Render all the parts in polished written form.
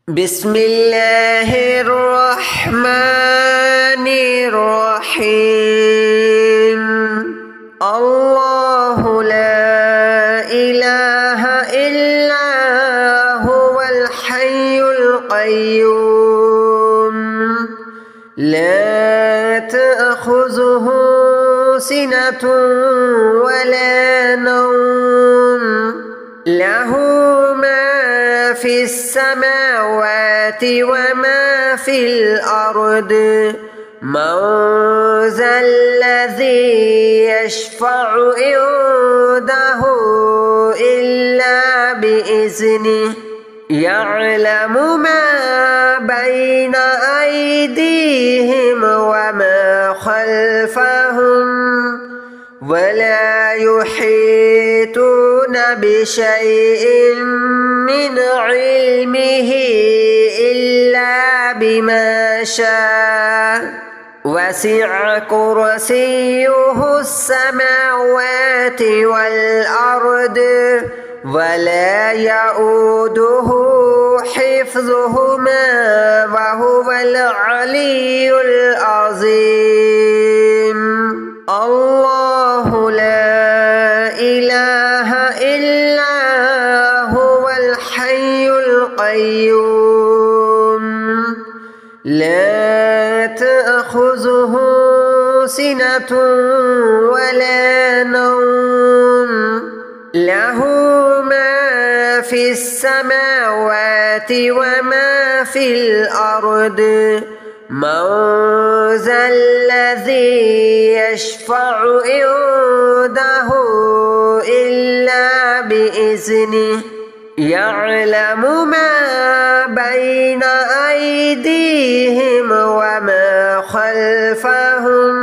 بسم الله الرحمن الرحيم. الله لا إله إلا هو الحي القيوم لا تأخذه سنة ولا نوم له ما في السماوات وما في الأرض من ذا الذي يشفع عنده إلا بإذنه يعلم ما بين أيديهم وما خلفهم ولا يحيطون بشيء من علمه إلا بما شاء وسع كرسيه السماوات والأرض ولا يؤوده حفظهما وهو العلي العظيم. الله لا إله إلا هو الحي القيوم لا تأخذه سنة ولا نوم له ما في السماوات وما في الأرض من ذا الذي يشفع عنده إلا بإذنه يعلم ما بين أيديهم وما خلفهم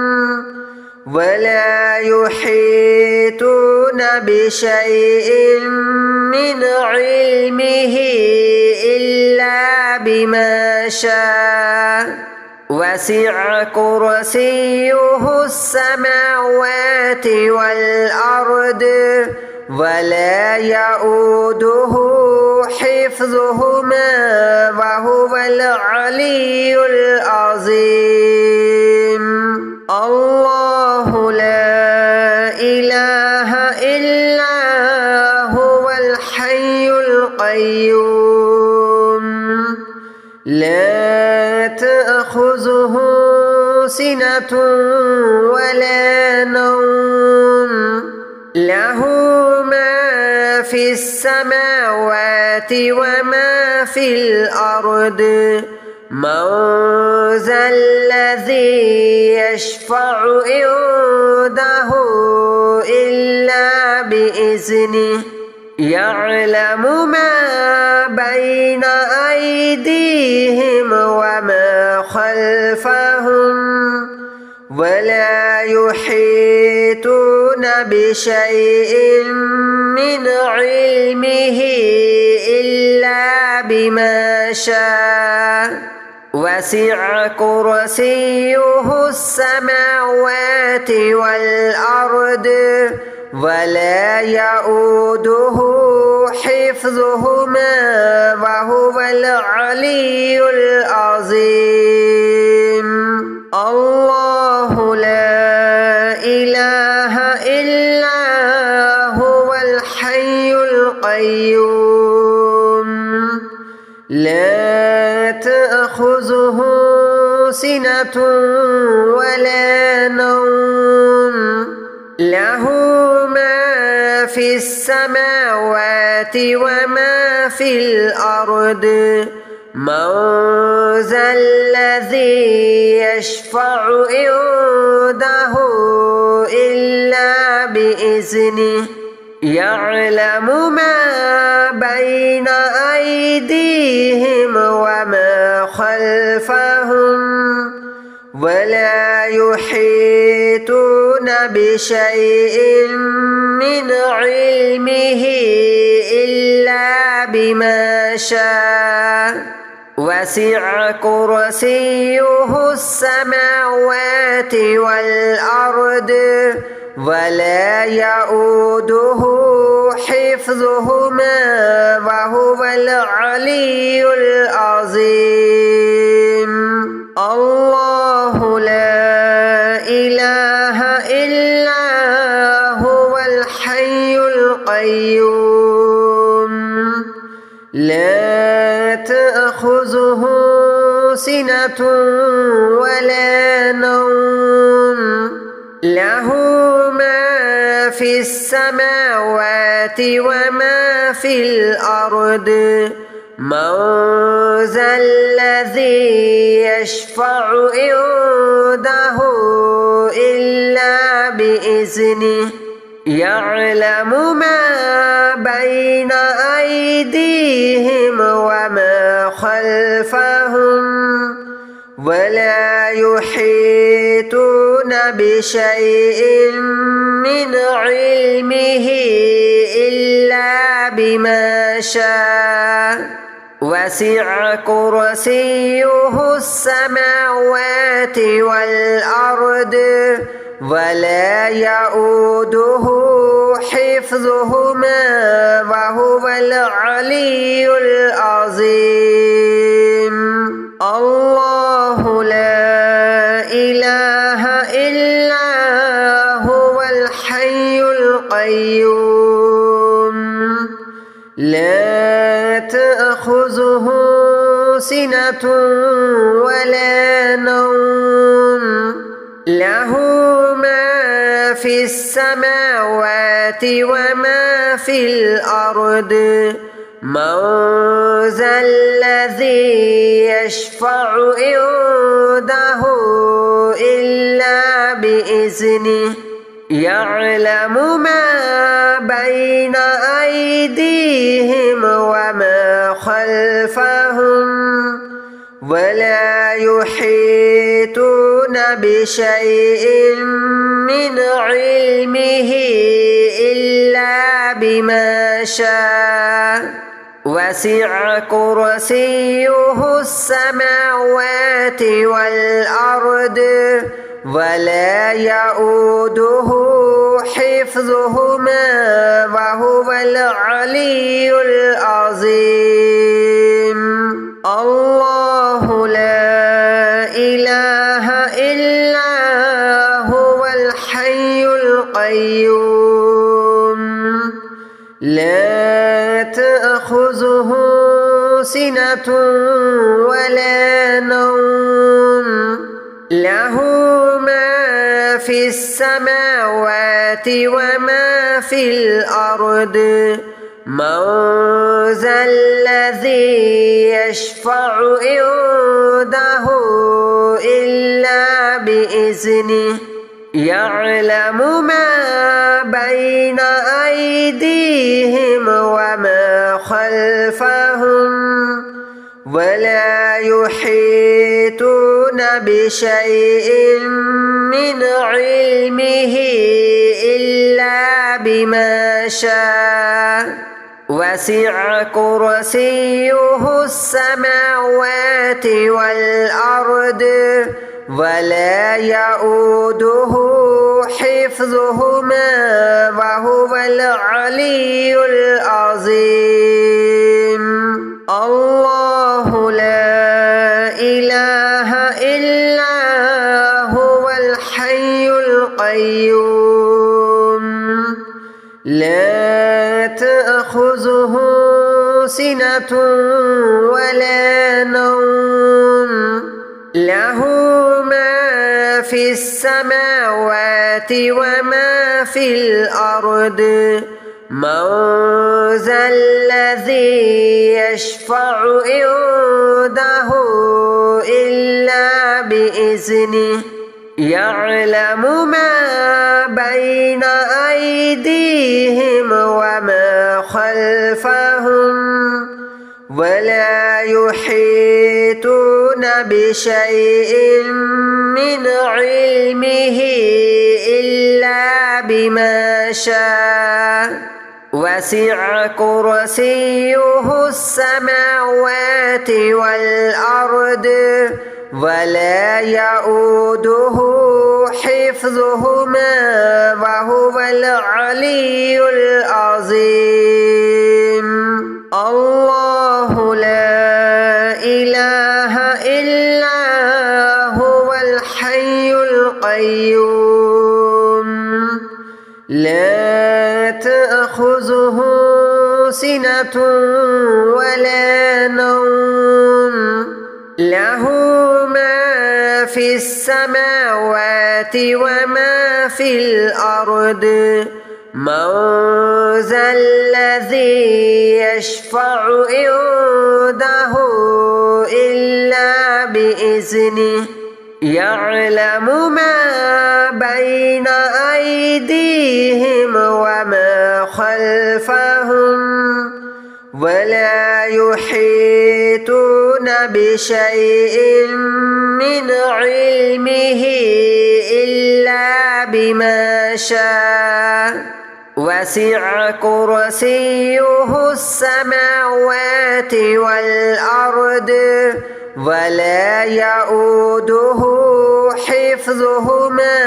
ولا يحيطون بشيء من علمه إلا بما شاء وسع كرسيه السماوات والأرض ولا يؤوده حفظهما وهو العلي العظيم. الله لا إله إلا هو الحي القيوم لا تأخذه سنة ولا نوم له ما في السماوات وما في الأرض من ذا الذي يشفع عنده إلا بإذنه يعلم ما بين أيديهم وما خلفهم ولا يحيطون بشيء من علمه إلا بما شاء وسع كرسيه السماوات والأرض ولا يؤوده حفظهما وهو العلي العظيم. الله لا إله إلا هو الحي القيوم لا تأخذه سنة ولا نوم له ما في السماوات وما في الأرض من ذا الذي يشفع عنده إلا بإذنه يعلم ما بين أيديهم وما خلفهم ولا يحيطون بشيء من علمه إلا بما شاء وسع كرسيه السماوات والأرض ولا يؤوده حفظهما وهو العلي العظيم. تأخذه سنة ولا نوم له ما في السماوات وما في الأرض من ذا الذي يشفع عنده إلا بإذنه يعلم ما بين أيديهم وما خلفهم ولا يحيطون بشيء من علمه إلا بما شاء وسع كرسيه السماوات والأرض ولا يؤوده حفظهما وهو العلي العظيم الله لا إله إلا هو الحي القيوم لا تأخذه سنة ولا نوم له ما في السماوات وما في الأرض من ذا الذي يشفع عنده إلا بإذنه يعلم ما بين أيديهم وما خلفهم ولا يحيطون بشيء من علمه إلا بما شاء وسع كرسيه السماوات والأرض ولا يؤوده حفظهما وهو العلي العظيم الله لا إله إلا هو الحي القيوم لا تأخذه سنة ولا نوم له ما في السماوات وما في الأرض من ذا الذي يشفع عنده إلا بإذنه يعلم ما بين أيديهم وما خلفهم ولا يحيطون بشيء من علمه إلا بما شاء وسع كرسيه السماوات والأرض ولا يؤوده حفظهما وهو العلي العظيم الله لا إله إلا هو الحي القيوم لا تأخذه سنة ولا نوم له ما في السماوات وما في الأرض من ذا الذي يشفع عنده إلا بإذنه يعلم ما بين أيديهم وما خلفهم ولا يحيطون بشيء من علمه إلا بما شاء وسع كرسيه السماوات والأرض ولا يؤوده حفظهما وهو العلي العظيم الله لا إله إلا هو الحي القيوم لا تأخذه سنة ولا نوم له ما في السماوات وما في الأرض من ذا الذي يشفع عنده إلا بإذنه يعلم ما بين أيديهم وما خلفهم ولا يحيطون بشيء من علمه إلا بما شاء وسع كرسيه السماوات والأرض ولا يؤوده حفظهما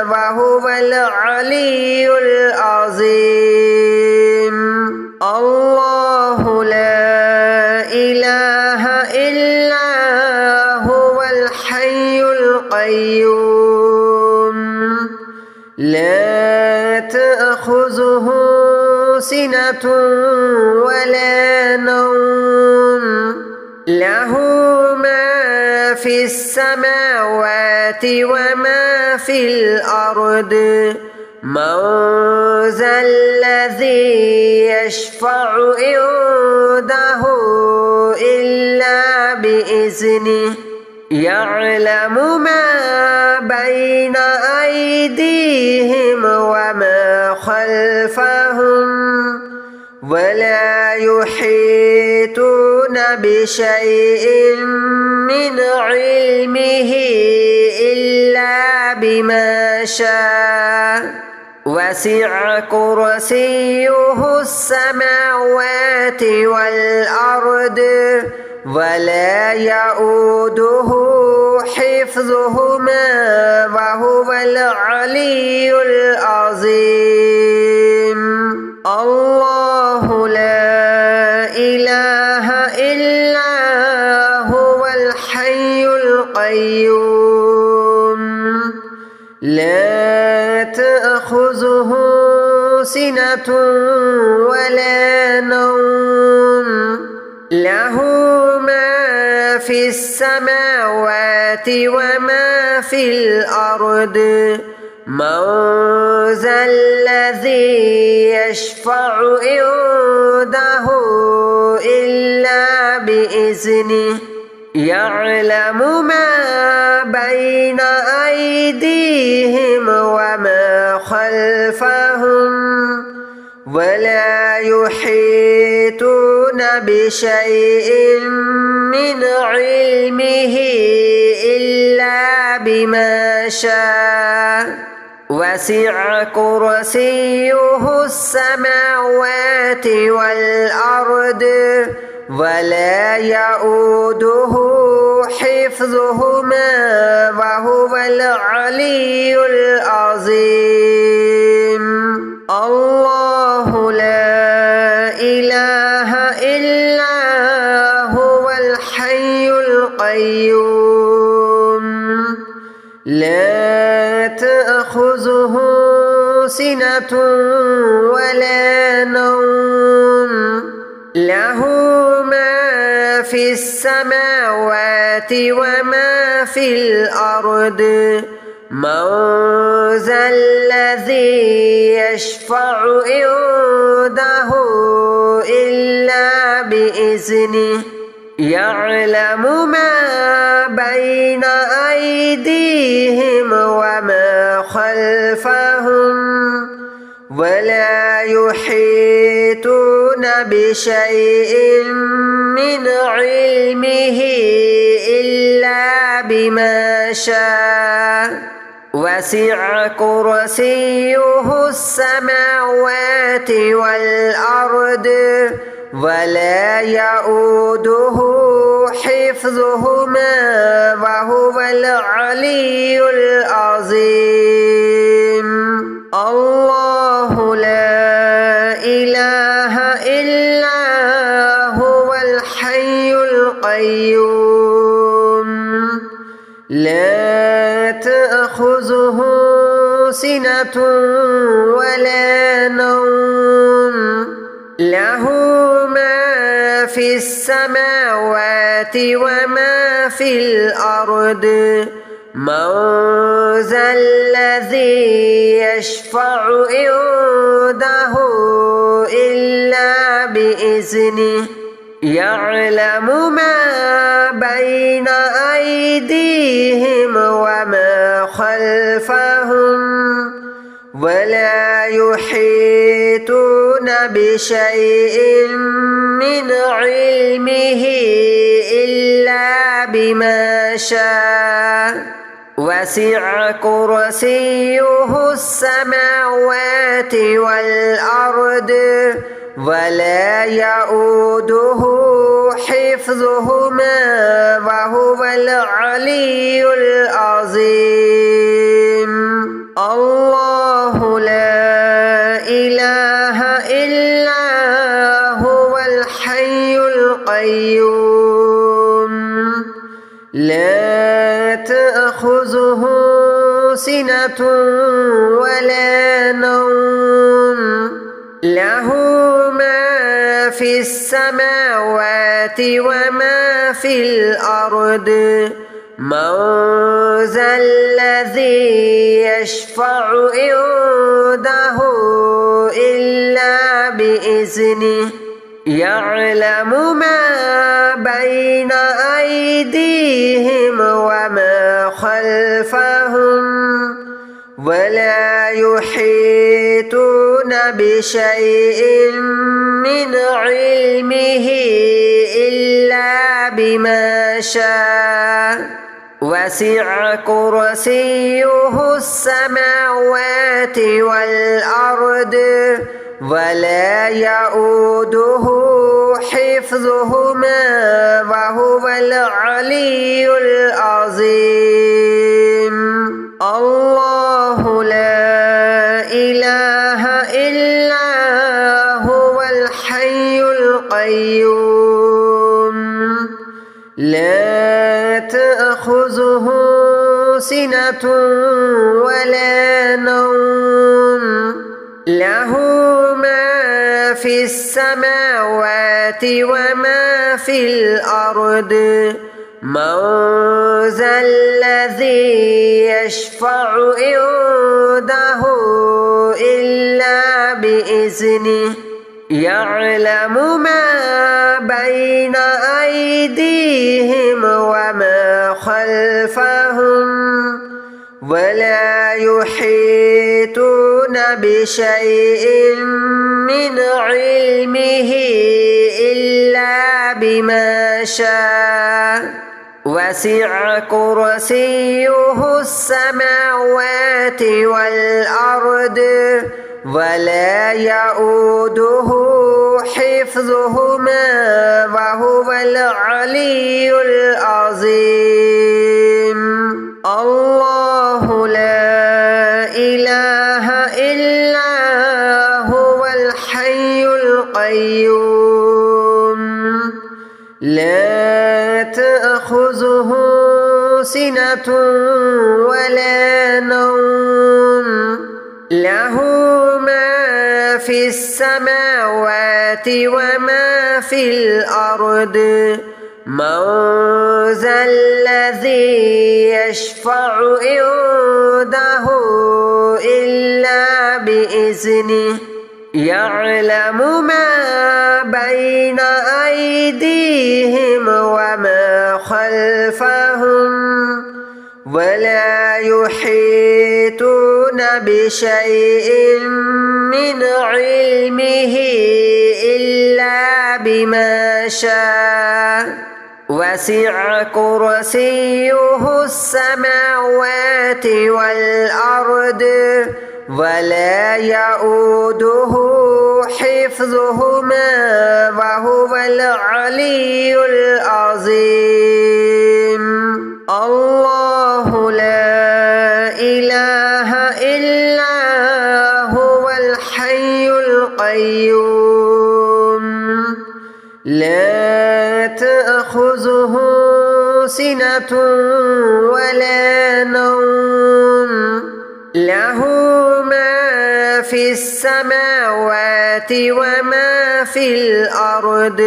وهو العلي العظيم الله لا إله إلا هو الحي القيوم لا تأخذه سنة ولا نوم له ما في السماوات وما في الأرض من ذا الذي يشفع عنده إلا بإذنه يعلم ما بين أيديهم وما خلفهم ولا يحيطون بشيء من علمه إلا بما شاء وسع كرسيه السماوات والأرض ولا يؤوده حفظهما وهو العلي العظيم الله لا إله إلا هو الحي القيوم لا تأخذه سنة ولا نوم له ما في السماوات وما في الأرض من ذا الذي يشفع عنده إلا بإذنه يعلم ما بين أيديهم وما خلفهم ولا يحيطون بشيء من علمه إلا بما شاء وسع كرسيه السماوات والأرض ولا يؤوده حفظهما وهو العلي العظيم الله لا إله إلا هو الحي القيوم لا تأخذه سنة ولا نوم له ما في السماوات وما في الأرض من ذا الذي يشفع عنده إلا بإذنه يعلم ما بين أيديهم وما خلفهم ولا يحيطون بشيء من علمه إلا بما شاء وسع كرسيه السماوات والأرض ولا يؤوده حفظهما وهو العلي العظيم الله لا إله إلا هو الحي القيوم لا تأخذه سنة ولا نوم له ما في السماوات وما في الأرض من ذا الذي يشفع عنده إلا بإذنه يعلم ما بين أيديهم وما خلفهم ولا يحيطون بشيء من علمه إلا بما شاء وسع كرسيه السماوات والأرض ولا يؤوده حفظهما وهو العلي العظيم الله لا إله إلا هو الحي القيوم لا تأخذه سنة ولا نوم له ما في السماوات وما في الأرض من ذا الذي يشفع عنده إلا بإذنه يعلم ما بين أيديهم وما خلفهم ولا يحيطون بشيء من علمه إلا بما شاء وسع كرسيه السماوات والأرض ولا يؤوده حفظهما وهو العلي العظيم الله لا إله إلا هو الحي القيوم لا تأخذه سنة ولا نوم له ما في السماوات وما في الأرض من ذا الذي يشفع عنده إلا بإذنه يعلم ما بين أيديهم وما خلفهم ولا يحيطون بشيء من علمه إلا بما شاء وسع كرسيه السماوات والأرض ولا يؤوده حفظهما وهو العلي العظيم الله لا إله إلا هو الحي القيوم لا تأخذه سنة ولا نوم له ما في السماوات وما في الأرض من ذا الذي يشفع عنده إلا بإذنه يعلم ما بين أيديهم وما خلفهم ولا يحيطون بشيء من علمه إلا بما شاء وسع كرسيه السماوات والأرض ولا يؤوده حفظهما وهو العلي العظيم الله لا إله إلا هو الحي القيوم لا تأخذه سنة ولا نوم له ما في السماوات وما في الأرض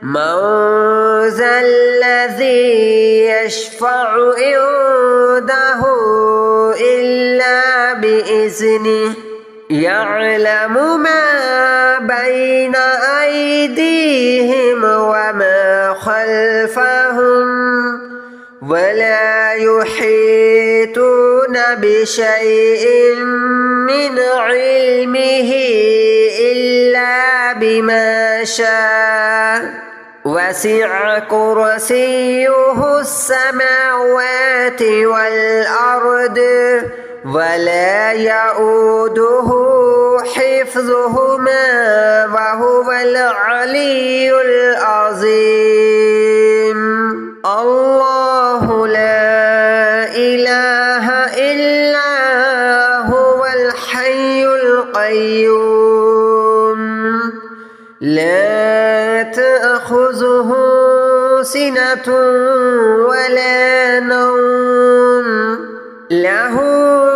من ذا الذي يشفع عنده إلا بإذنه يعلم ما بين أيديهم وما خلفهم ولا يحيطون بشيء من علمه إلا بما شاء وسع كرسيه السماوات والأرض ولا يؤوده حفظهما وهو العلي العظيم الله لا إله إلا هو الحي القيوم لا تأخذه سنة ولا نوم له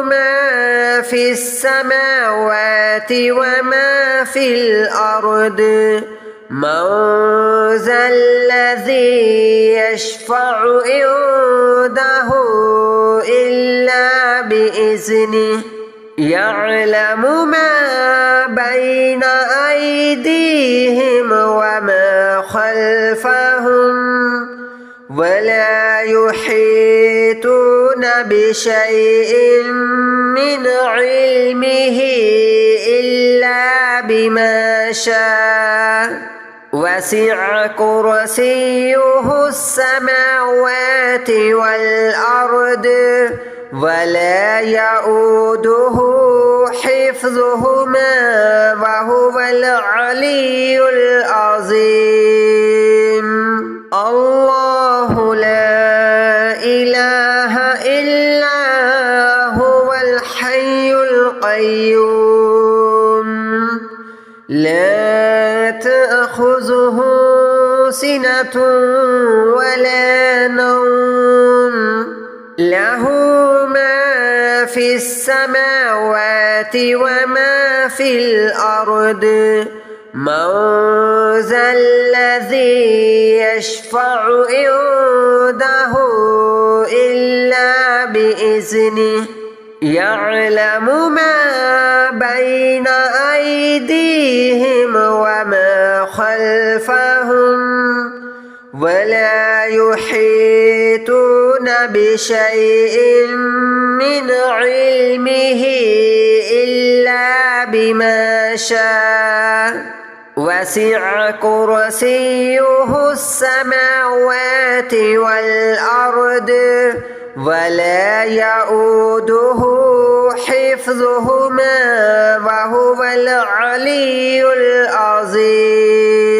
ما في السماوات وما في الأرض من ذا الذي يشفع عنده إلا بإذنه يعلم ما بين أيديهم وما خلفهم ولا يحيطون بشيء من علمه إلا بما شاء وسع كرسيه السماوات والأرض ولا يؤوده حفظهما وهو العلي العظيم الله لا إله إلا هو الحي القيوم لا تأخذه سنة ولا نوم له ما في السماوات وما في الأرض من ذا الذي يشفع عنده إلا بإذنه يعلم ما بين أيديهم وما خلفهم ولا يحيطون بشيء من علمه إلا بما شاء وسع كرسيه السماوات والأرض ولا يؤوده حفظهما وهو العلي العظيم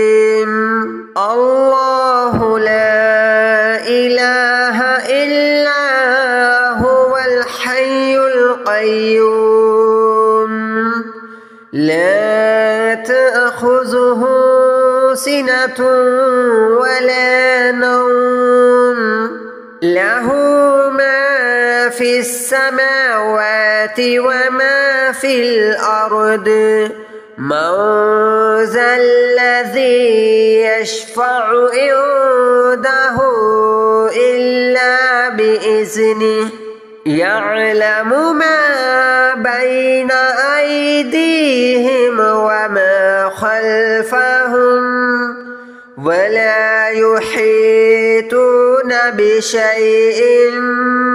الله لا إله إلا هو الحي القيوم لا تأخذه سنة ولا نوم له ما في السماوات وما في الأرض من ذا الذي يشفع عنده إلا بإذنه يعلم ما بين أيديهم وما خلفهم ولا يحيطون بشيء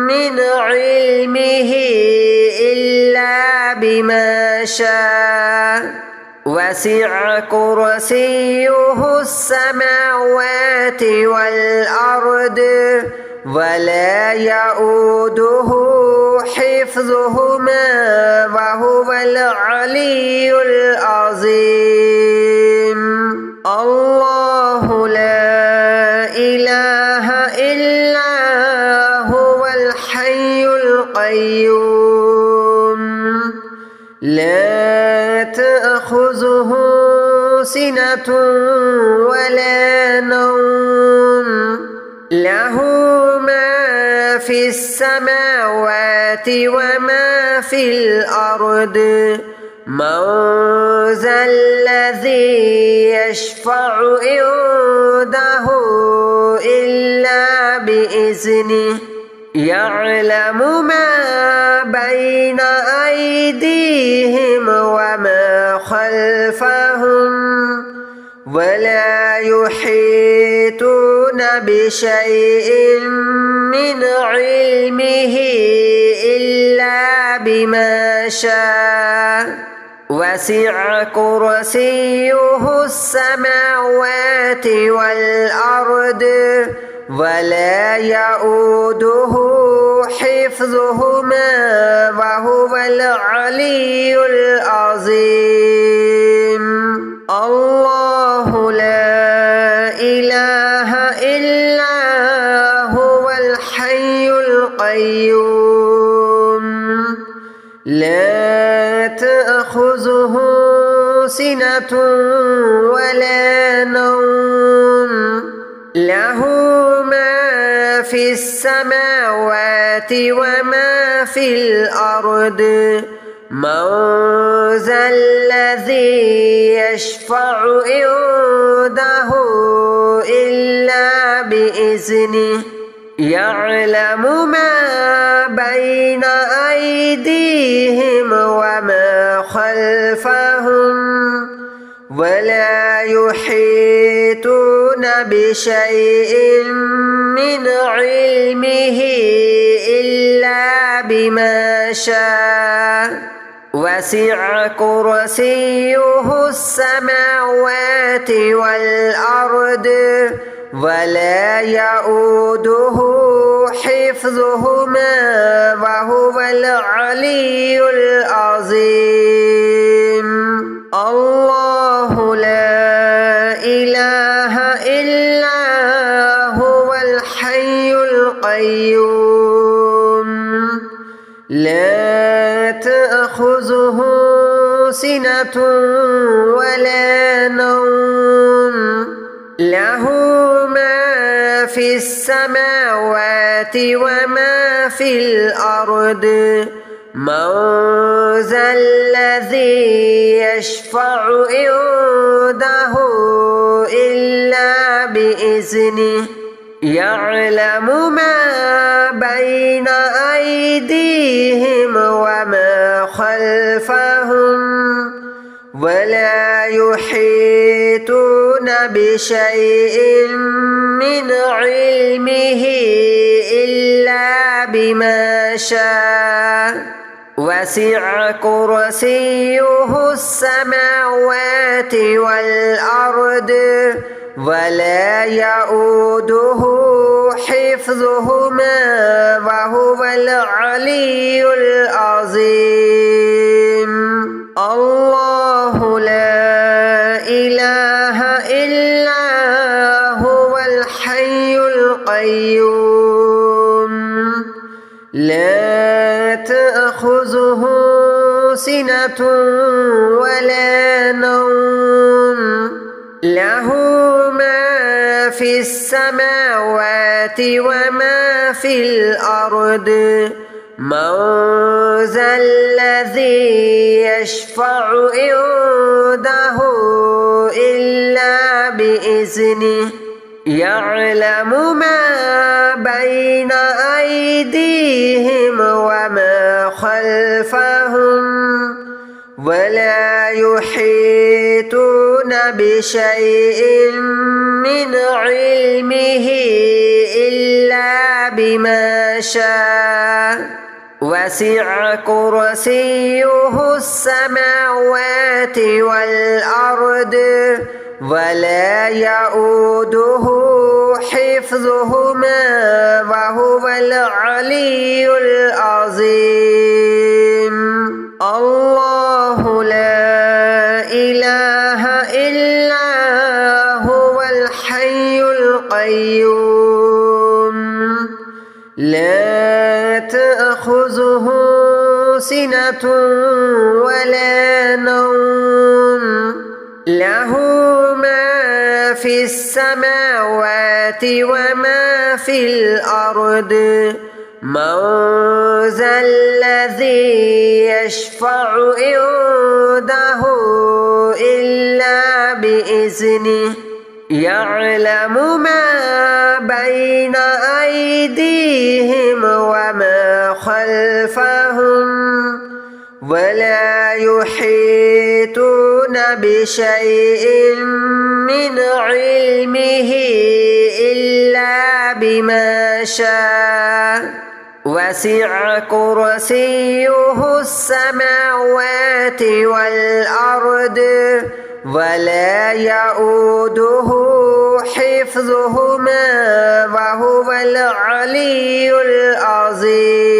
من علمه إلا بما شاء وسع كرسيه السماوات والأرض ولا يؤوده حفظهما وهو العلي العظيم الله لا إله إلا هو الحي القيوم لا تأخذه سنة ولا نوم له ما في السماوات وما في الأرض من ذا الذي يشفع عنده إلا بإذنه يعلم ما بين أيديهم وما خلفهم ولا يحيطون بشيء من علمه إلا بما شاء وسع كرسيه السماوات والأرض ولا يؤوده حفظهما وهو العلي العظيم الله لا إله إلا هو الحي القيوم لا تأخذه سنة ولا نوم له ما في السماوات وما في الأرض من ذا الذي يشفع عنده إلا بإذنه يعلم ما بين أيديهم وما خلفهم ولا يحيطون بشيء من علمه إلا بما شاء وسع كرسيه السماوات والأرض ولا يؤوده حفظهما وهو العلي العظيم الله لا إله إلا هو الحي القيوم لا تأخذه سنة ولا نوم له ما في السماوات وما في الأرض من ذا الذي يشفع عنده إلا بإذنه يعلم ما بين أيديهم وما خلفهم ولا يحيطون بشيء من علمه إلا بما شاء وسع كرسيه السماوات والأرض ولا يؤوده حفظهما وهو العلي العظيم الله لا إله إلا هو الحي القيوم لا تأخذه سنة ولا نوم له ما في السماوات وما في الأرض من ذا الذي يشفع عنده إلا بإذنه يعلم ما بين أيديهم وما خلفهم ولا يحيطون بشيء من علمه إلا بما شاء وسع كرسيه السماوات والأرض ولا يؤوده حفظهما وهو العلي العظيم الله لا إله إلا هو الحي القيوم لا تأخذه سنة ولا نوم له ما في السماوات وما في الأرض من ذا الذي يشفع عنده إلا بإذنه يعلم ما بين أيديهم وما خلفهم ولا يحيطون بشيء من علمه إلا بما شاء وسع كرسيه السماوات والأرض ولا يؤوده حفظهما وهو العلي العظيم.